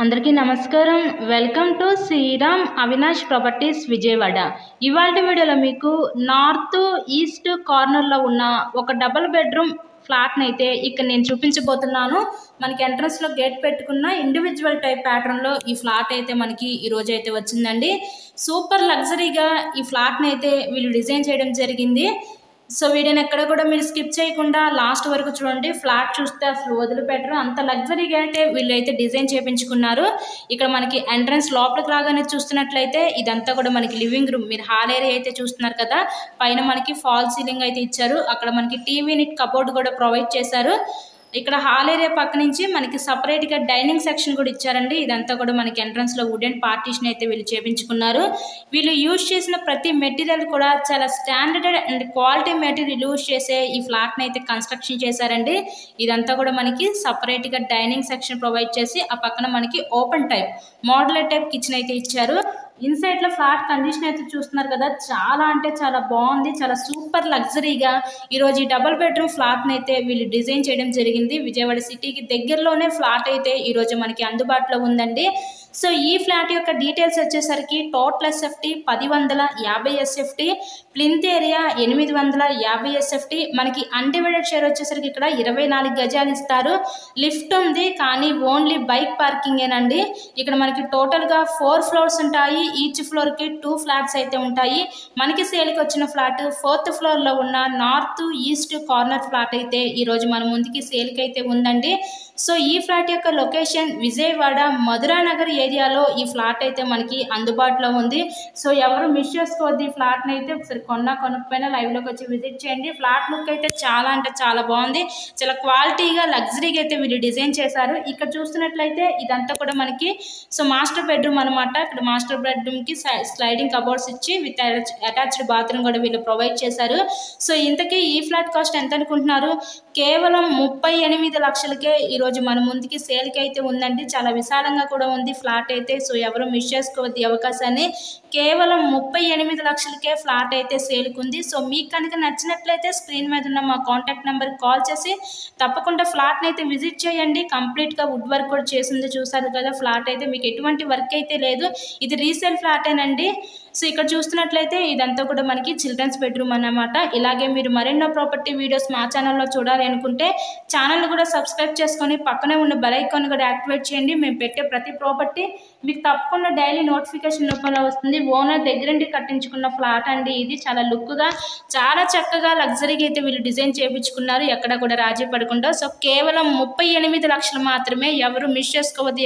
అందరికీ నమస్కారం. Welcome to Sriram Avinash properties Vijayawada. ఇవాల్టి వీడియోలో మీకు నార్త్ ఈస్ట్ కార్నర్లో ఉన్న ఒక డబుల్ బెడ్రూమ్ ఫ్లాట్ని అయితే ఇక్కడ నేను చూపించబోతున్నాను. మనకి ఎంట్రన్స్లో గేట్ పెట్టుకున్న ఇండివిజువల్ టైప్ ప్యాటర్న్లో ఈ ఫ్లాట్ అయితే మనకి ఈరోజు అయితే వచ్చిందండి. సూపర్ లగ్జరీగా ఈ ఫ్లాట్ని అయితే వీళ్ళు డిజైన్ చేయడం జరిగింది. సో వీడియోని ఎక్కడ కూడా మీరు స్కిప్ చేయకుండా లాస్ట్ వరకు చూడండి. ఫ్లాట్ చూస్తే అసలు వదిలిపెట్టరు, అంత లగ్జరీగా అయితే వీళ్ళు అయితే డిజైన్ చేయించుకున్నారు. ఇక్కడ మనకి ఎంట్రన్స్ లోపలికి రాగానే చూస్తున్నట్లయితే ఇదంతా కూడా మనకి లివింగ్ రూమ్. మీరు హాల్ ఏరియా అయితే చూస్తున్నారు కదా, పైన మనకి ఫాల్ సీలింగ్ అయితే ఇచ్చారు. అక్కడ మనకి టీవీ యూనిట్ కబోర్డ్ కూడా ప్రొవైడ్ చేశారు. ఇక్కడ హాల్ ఏరియా పక్క నుంచి మనకి సపరేట్గా డైనింగ్ సెక్షన్ కూడా ఇచ్చారండి. ఇదంతా కూడా మనకి ఎంట్రన్స్లో వుడెన్ పార్టీషన్ అయితే వీళ్ళు చేయించుకున్నారు. వీళ్ళు యూజ్ చేసిన ప్రతి మెటీరియల్ కూడా చాలా standard and quality material use చేసే ఈ ఫ్లాట్ని అయితే కన్స్ట్రక్షన్ చేశారండి. ఇదంతా కూడా మనకి సపరేట్గా డైనింగ్ సెక్షన్ ప్రొవైడ్ చేసి ఆ పక్కన మనకి open type modular type kitchen అయితే ఇచ్చారు. ఇన్సైడ్లో ఫ్లాట్ కండిషన్ అయితే చూస్తున్నారు కదా, చాలా అంటే చాలా బాగుంది. చాలా సూపర్ లగ్జరీగా ఈరోజు ఈ డబుల్ బెడ్రూమ్ ఫ్లాట్ని అయితే వీళ్ళు డిజైన్ చేయడం జరిగింది. విజయవాడ సిటీకి దగ్గరలోనే ఫ్లాట్ అయితే ఈరోజు మనకి అందుబాటులో ఉందండి. సో ఈ ఫ్లాట్ యొక్క డీటెయిల్స్ వచ్చేసరికి total SFT 1050 SFT, plinth area 850 SFT, మనకి అన్డివైడెడ్ షేర్ వచ్చేసరికి ఇక్కడ 24 గజాలు ఇస్తారు. లిఫ్ట్ ఉంది కానీ ఓన్లీ బైక్ పార్కింగేనండి. ఇక్కడ మనకి టోటల్గా 4 ఫ్లోర్స్ ఉంటాయి. ఈచ్ ఫ్లోర్కి 2 ఫ్లాట్స్ అయితే ఉంటాయి. మనకి సేల్కి వచ్చిన ఫ్లాట్ 4th ఫ్లోర్లో ఉన్న నార్త్ ఈస్ట్ కార్నర్ ఫ్లాట్ అయితే ఈరోజు మన ముందుకి సేల్కి అయితే ఉందండి. సో ఈ ఫ్లాట్ యొక్క లొకేషన్ విజయవాడ మధురానగర్ ఏరియాలో ఈ ఫ్లాట్ అయితే మనకి అందుబాటులో ఉంది. సో ఎవరు మిస్ చేసుకోవద్దు ఈ ఫ్లాట్ని అయితే. ఒకసారి కొనుక్కపోయినా లైవ్లోకి వచ్చి విజిట్ చేయండి. ఫ్లాట్ లుక్ అయితే చాలా అంటే చాలా బాగుంది. చాలా క్వాలిటీగా లగ్జరీగా అయితే వీళ్ళు డిజైన్ చేశారు. ఇక్కడ చూస్తున్నట్లయితే ఇదంతా కూడా మనకి సో మాస్టర్ బెడ్రూమ్ అనమాట. ఇక్కడ మాస్టర్ బెడ్రూమ్కి స్లైడింగ్ కబోర్డ్స్ ఇచ్చి విత్ అటాచ్డ్ బాత్రూమ్ కూడా వీళ్ళు ప్రొవైడ్ చేశారు. సో ఇంతకీ ఈ ఫ్లాట్ కాస్ట్ ఎంత అనుకుంటున్నారు? కేవలం 38 లక్షలకే ఈరోజు మన ముందుకి సేల్కి అయితే ఉందండి. చాలా విశాలంగా కూడా ఉంది ఫ్లాట్ అయితే. సో ఎవరు మిస్ చేసుకోవద్దు ఈ అవకాశాన్ని. కేవలం 38 లక్షలకే ఫ్లాట్ అయితే సేల్కి ఉంది. సో మీకు కనుక నచ్చినట్లయితే స్క్రీన్ మీద ఉన్న మా కాంటాక్ట్ నెంబర్కి కాల్ చేసి తప్పకుండా ఫ్లాట్ని అయితే విజిట్ చేయండి. కంప్లీట్గా వుడ్ వర్క్ కూడా చేసింది చూసారు కదా. ఫ్లాట్ అయితే మీకు ఎటువంటి వర్క్ అయితే లేదు, ఇది రీసేల్ ఫ్లాటేనండి. సో ఇక్కడ చూస్తున్నట్లయితే ఇదంతా కూడా మనకి చిల్డ్రన్స్ బెడ్రూమ్ అన్నమాట. ఇలాగే మీరు మరెన్నో ప్రాపర్టీ వీడియోస్ మా ఛానల్లో చూడాలి అనుకుంటే ఛానల్ కూడా సబ్స్క్రైబ్ చేసుకొని పక్కనే ఉన్న బెల్ ఐకాన్ కూడా యాక్టివేట్ చేయండి. మేము పెట్టే ప్రతి ప్రాపర్టీ మీకు తప్పకుండా డైలీ నోటిఫికేషన్ రూపంలో వస్తుంది. ఓనర్ దగ్గరండి కట్టించుకున్న ఫ్లాట్ అండి ఇది. చాలా లుక్గా చాలా చక్కగా లగ్జరీగా అయితే వీళ్ళు డిజైన్ చేయించుకున్నారు, ఎక్కడ కూడా రాజీ పడకుండా. సో కేవలం 38 లక్షలు మాత్రమే. ఎవరు మిస్ చేసుకోవద్దు.